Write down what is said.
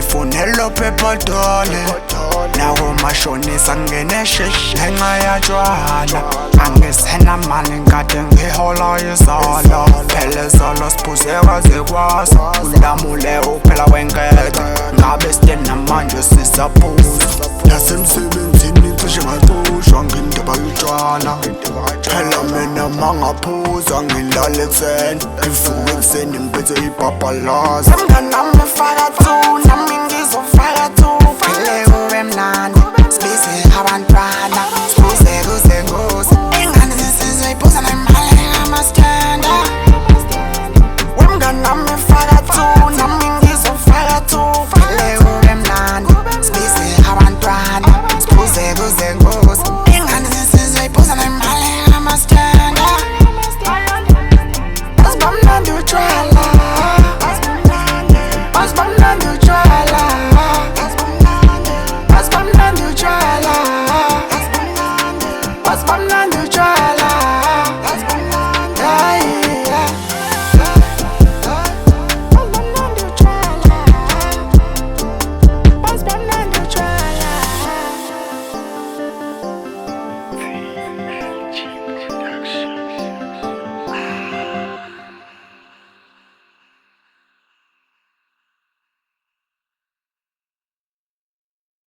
ngifunela phephodole nawo mashonisa ngene shesh ngenxa yatshwala angisenamali ngade ngihola izolo phela izolo siphuze kwaze kwasa ulamule uphela wenkethe ngabe site namanje sisaphuza nasemsebenzini cishe ngaxushwa ngendaba yotshwala phela mina mangaphuza ngilala ekuseni ngivuke ekuseni ngiphethe ibhabhalaza mnganami faka two nami ngizofaka two phele kube mnandi sibize abantwana sibuze kuze ngozi ingane zisizoyiphuza nemali ngamaskanda wemnganami faka two nami ngizofaka two phele kube mnandi sibize abantwana sibuze kuze ngozi ingane zisizoyiphuza nemali ngamaskanda asibamnandi utshwala asibamnandi utshwala asibamnandi utshwala asibamnandi utshwala